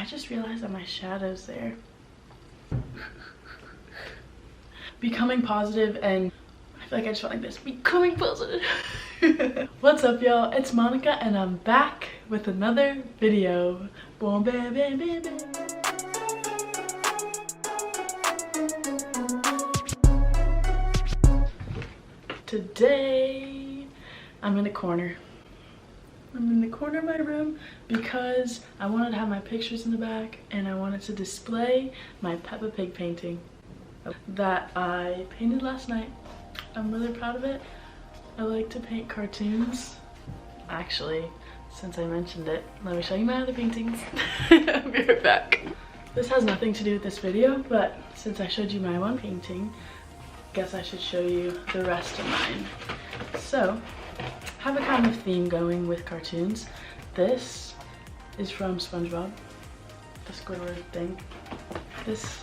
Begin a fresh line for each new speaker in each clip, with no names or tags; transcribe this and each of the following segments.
I just realized that my shadow's there. Becoming positive, and I feel like I just felt like this. Becoming positive. What's up, y'all? It's Monica, and I'm back with another video. Boom, bam, bam, bam, bam. Today, I'm in a corner. I'm in the corner of my room because I wanted to have my pictures in the back, and I wanted to display my Peppa Pig painting that I painted last night. I'm really proud of it. I like to paint cartoons. Actually, since I mentioned it, let me show you my other paintings. I'll be right back. This has nothing to do with this video, but since I showed you my one painting, I guess I should show you the rest of mine. So, I have a kind of theme going with cartoons. This is from SpongeBob, the Squidward thing. This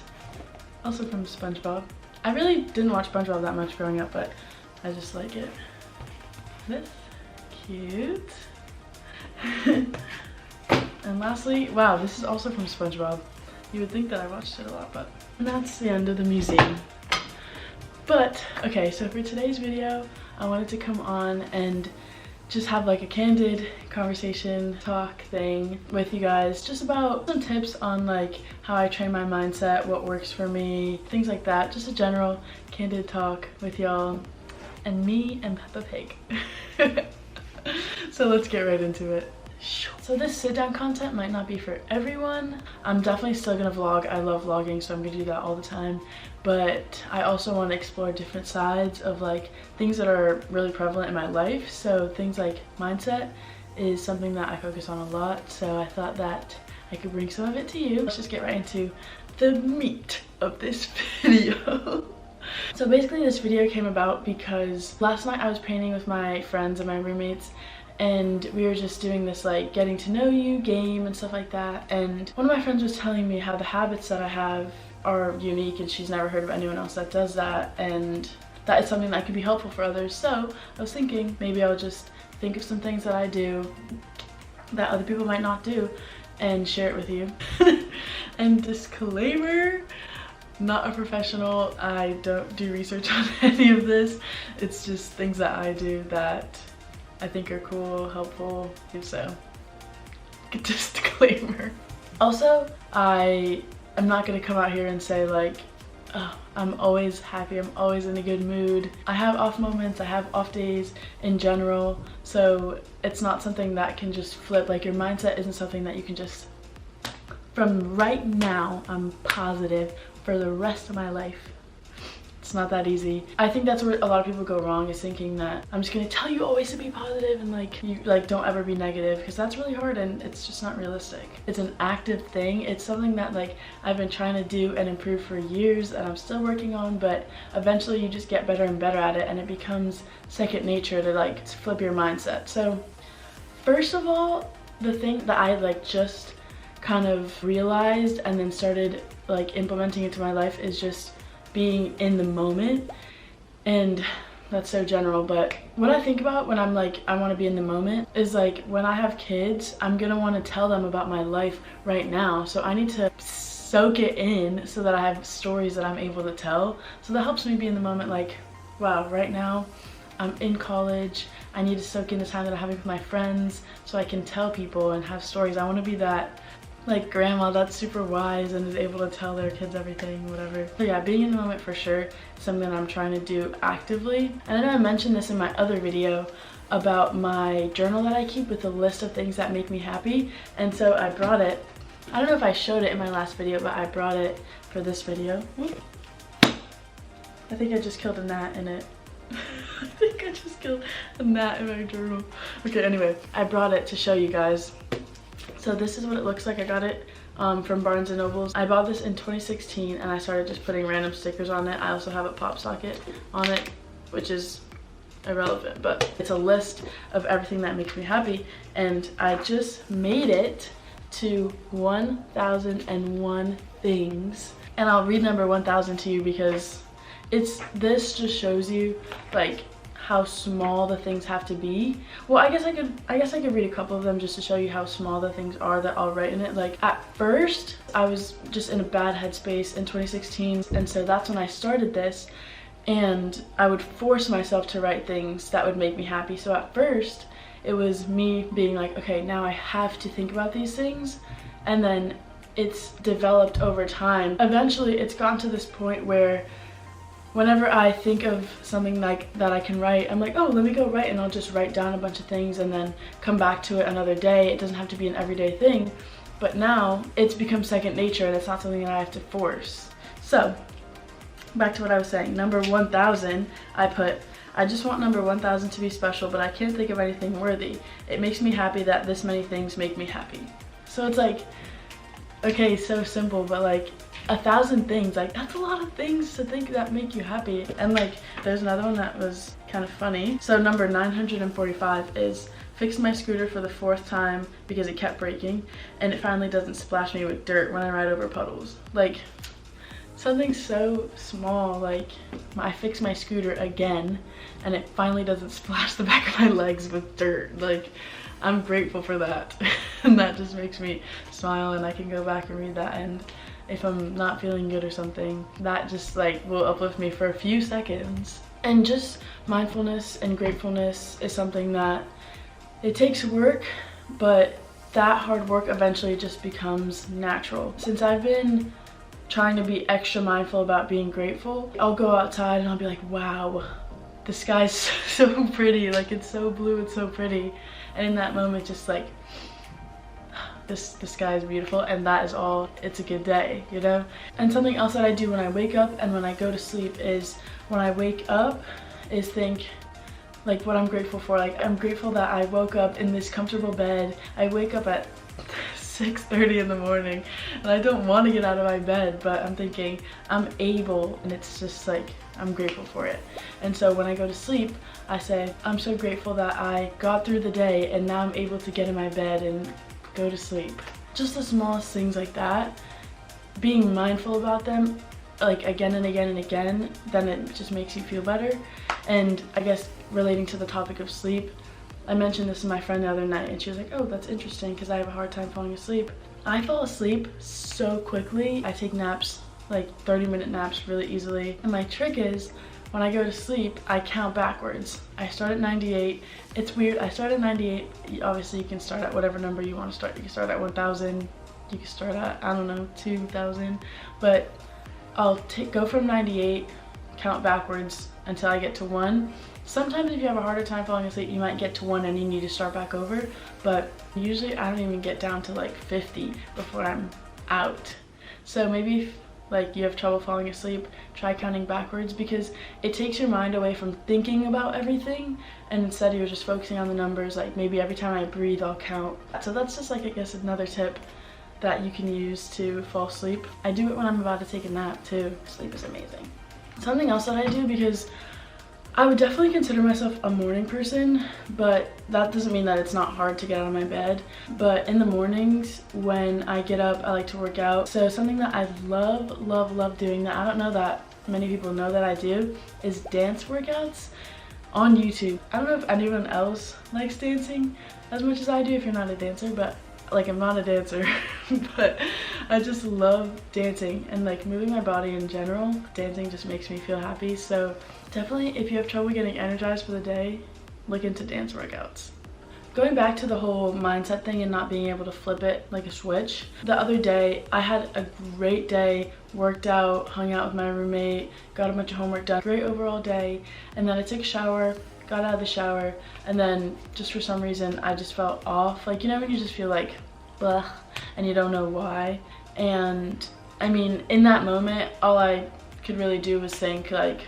also from SpongeBob. I really didn't watch SpongeBob that much growing up, but I just like it. This, cute. And lastly, wow, this is also from SpongeBob. You would think that I watched it a lot, but and that's the end of the museum. But okay, so for today's video, I wanted to come on and just have like a candid conversation talk thing with you guys, just about some tips on like how I train my mindset, what works for me, things like that. Just a general candid talk with y'all and me and Peppa Pig. So let's get right into it. So this sit down content might not be for everyone. I'm definitely still gonna vlog. I love vlogging, so I'm gonna do that all the time. But I also want to explore different sides of like things that are really prevalent in my life. So things like mindset is something that I focus on a lot. So I thought that I could bring some of it to you. Let's just get right into the meat of this video. So basically this video came about because last night I was painting with my friends and my roommates, and we were just doing this like getting to know you game and stuff like that. And one of my friends was telling me how the habits that I have are unique, and she's never heard of anyone else that does that, and that is something that could be helpful for others. So I was thinking maybe I'll just think of some things that I do that other people might not do and share it with you. And disclaimer, not a professional. I don't do research on any of this. It's just things that I do that I think are cool, helpful, so disclaimer. Also, I'm not gonna come out here and say like, oh, I'm always happy, I'm always in a good mood. I have off moments, I have off days in general, so it's not something that can just flip. Like your mindset isn't something that you can just, from right now, I'm positive for the rest of my life. It's not that easy. I think that's where a lot of people go wrong, is thinking that I'm just gonna tell you always to be positive and like you like don't ever be negative, because that's really hard and it's just not realistic. It's an active thing. It's something that like I've been trying to do and improve for years, and I'm still working on, but eventually you just get better and better at it, and it becomes second nature to like flip your mindset. So first of all, the thing that I like just kind of realized and then started like implementing into my life is just being in the moment. And that's so general, but what I think about when I'm like I want to be in the moment is like when I have kids, I'm gonna want to tell them about my life right now, so I need to soak it in so that I have stories that I'm able to tell. So that helps me be in the moment, like wow, right now I'm in college, I need to soak in the time that I'm having with my friends so I can tell people and have stories. I want to be that like grandma that's super wise and is able to tell their kids everything, whatever. So yeah, being in the moment for sure is something that I'm trying to do actively. And I know I mentioned this in my other video about my journal that I keep with a list of things that make me happy, and so I brought it. I don't know if I showed it in my last video, but I brought it for this video. I think I just killed a gnat in it. I think I just killed a gnat in my journal. Okay, anyway, I brought it to show you guys. So this is what it looks like. I got it from Barnes & Nobles. I bought this in 2016 and I started just putting random stickers on it. I also have a pop socket on it, which is irrelevant, but it's a list of everything that makes me happy. And I just made it to 1001 things. And I'll read number 1000 to you because this just shows you like how small the things have to be. Well, I guess I could read a couple of them just to show you how small the things are that I'll write in it. Like at first I was just in a bad headspace in 2016, and so that's when I started this, and I would force myself to write things that would make me happy. So at first it was me being like, okay, now I have to think about these things, and then it's developed over time. Eventually it's gotten to this point where whenever I think of something like that I can write, I'm like, oh, let me go write, and I'll just write down a bunch of things and then come back to it another day. It doesn't have to be an everyday thing, but now it's become second nature and it's not something that I have to force. So back to what I was saying, number 1000, I put, I just want number 1000 to be special, but I can't think of anything worthy. It makes me happy that this many things make me happy. So it's like, okay, so simple, but like 1,000 things, like that's a lot of things to think that make you happy. And like there's another one that was kind of funny. So number 945 is fixed my scooter for the 4th time because it kept breaking, and it finally doesn't splash me with dirt when I ride over puddles. Like something so small, like I fixed my scooter again and it finally doesn't splash the back of my legs with dirt. Like I'm grateful for that. And that just makes me smile, and I can go back and read that, and if I'm not feeling good or something, that just like will uplift me for a few seconds. And just mindfulness and gratefulness is something that it takes work, but that hard work eventually just becomes natural. Since I've been trying to be extra mindful about being grateful, I'll go outside and I'll be like, wow, the sky's so pretty, like it's so blue, it's so pretty. And in that moment, just like, the sky is beautiful, and that is all. It's a good day, you know? And something else that I do when I wake up and when I go to sleep is, when I wake up, is think like what I'm grateful for. Like I'm grateful that I woke up in this comfortable bed. I wake up at 6:30 in the morning and I don't want to get out of my bed, but I'm thinking I'm able, and it's just like I'm grateful for it. And so when I go to sleep, I say I'm so grateful that I got through the day and now I'm able to get in my bed and go to sleep. Just the smallest things like that, being mindful about them like again and again and again, then it just makes you feel better. And I guess relating to the topic of sleep, I mentioned this to my friend the other night and she was like, oh, that's interesting because I have a hard time falling asleep. I fall asleep so quickly. I take naps, like 30-minute naps really easily. And my trick is, when I go to sleep, I count backwards. I start at 98. It's weird, I start at 98. Obviously you can start at whatever number you want to start. You can start at 1,000. You can start at, I don't know, 2,000. But I'll go from 98, count backwards until I get to 1. Sometimes if you have a harder time falling asleep, you might get to 1 and you need to start back over. But usually I don't even get down to like 50 before I'm out. So maybe if like you have trouble falling asleep, try counting backwards, because it takes your mind away from thinking about everything, and instead you're just focusing on the numbers. Like maybe every time I breathe, I'll count. So that's just like, I guess, another tip that you can use to fall asleep. I do it when I'm about to take a nap too. Sleep is amazing. Something else that I do, because I would definitely consider myself a morning person, but that doesn't mean that it's not hard to get out of my bed. But in the mornings when I get up, I like to work out. So something that I love doing that I don't know that many people know that I do is dance workouts on YouTube. I don't know if anyone else likes dancing as much as I do if you're not a dancer, but like I'm not a dancer, but I just love dancing and like moving my body in general. Dancing just makes me feel happy. So definitely, if you have trouble getting energized for the day, look into dance workouts. Going back to the whole mindset thing and not being able to flip it like a switch, the other day I had a great day, worked out, hung out with my roommate, got a bunch of homework done, great overall day, and then I took a shower, got out of the shower, and then just for some reason I just felt off. Like, you know when you just feel like blah and you don't know why? And I mean, in that moment all I could really do was think like,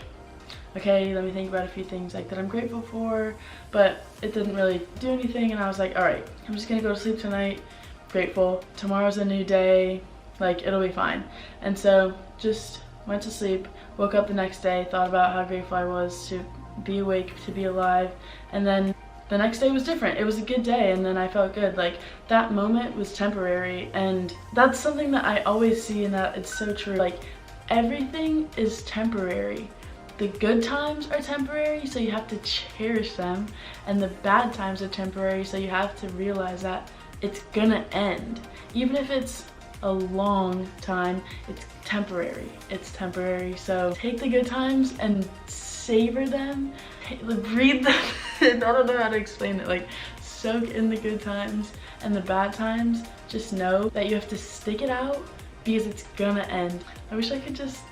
okay, let me think about a few things like that I'm grateful for, but it didn't really do anything. And I was like, all right, I'm just gonna go to sleep tonight, grateful. Tomorrow's a new day, like it'll be fine. And so just went to sleep, woke up the next day, thought about how grateful I was to be awake, to be alive, and then the next day was different. It was a good day, and then I felt good. Like that moment was temporary, and that's something that I always see, and that it's so true. Like everything is temporary. the good times are temporary, so you have to cherish them, and the bad times are temporary, so you have to realize that it's gonna end. Even if it's a long time, it's temporary. It's temporary, so take the good times and savor them, breathe them. I don't know how to explain it. Like, soak in the good times, and the bad times, just know that you have to stick it out because it's gonna end. I wish I could just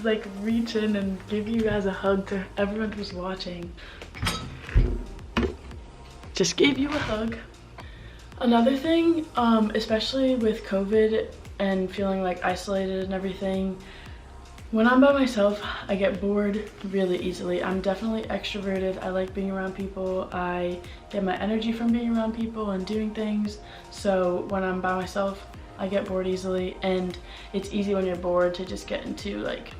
like reach in and give you guys a hug to everyone who's watching. Just gave you a hug. Another thing, especially with COVID and feeling like isolated and everything, when I'm by myself, I get bored really easily. I'm definitely extroverted. I like being around people. I get my energy from being around people and doing things. So when I'm by myself, I get bored easily, and it's easy when you're bored to just get into like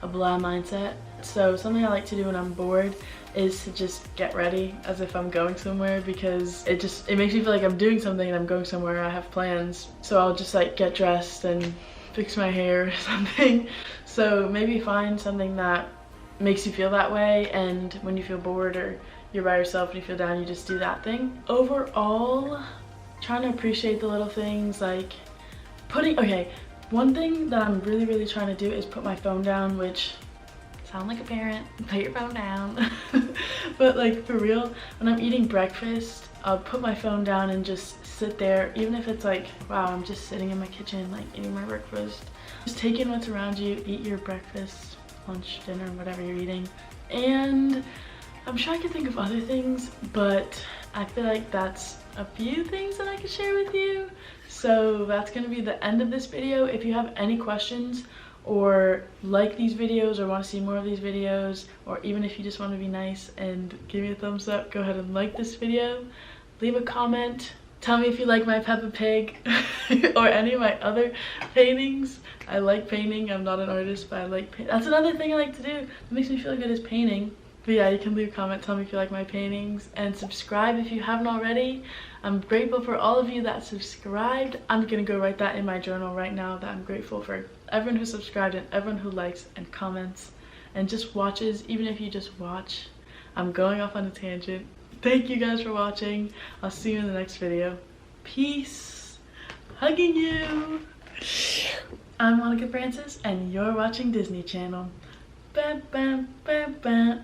a blah mindset. So something I like to do when I'm bored is to just get ready as if I'm going somewhere, because it makes me feel like I'm doing something and I'm going somewhere, I have plans. So I'll just like get dressed and fix my hair or something. So maybe find something that makes you feel that way, and when you feel bored or you're by yourself and you feel down, you just do that thing. Overall, trying to appreciate the little things, like one thing that I'm really trying to do is put my phone down, which sound like a parent, put your phone down. But like for real, when I'm eating breakfast, I'll put my phone down and just sit there, even if it's like, wow, I'm just sitting in my kitchen like eating my breakfast. Just take in what's around you, eat your breakfast, lunch, dinner, whatever you're eating. And I'm sure I can think of other things, but I feel like that's a few things that I could share with you. So that's gonna be the end of this video. If you have any questions or like these videos or want to see more of these videos, or even if you just want to be nice and give me a thumbs up, go ahead and like this video, leave a comment, tell me if you like my Peppa Pig or any of my other paintings. I like painting. I'm not an artist, but I like painting. That's another thing I like to do that makes me feel good, is painting. But yeah, you can leave a comment, tell me if you like my paintings, and subscribe if you haven't already. I'm grateful for all of you that subscribed. I'm gonna go write that in my journal right now, that I'm grateful for everyone who subscribed and everyone who likes and comments and just watches. Even if you just watch, I'm going off on a tangent. Thank you guys for watching. I'll see you in the next video. Peace. Hugging you. I'm Monica Francis, and you're watching Disney Channel. Bam, bam, bam, bam.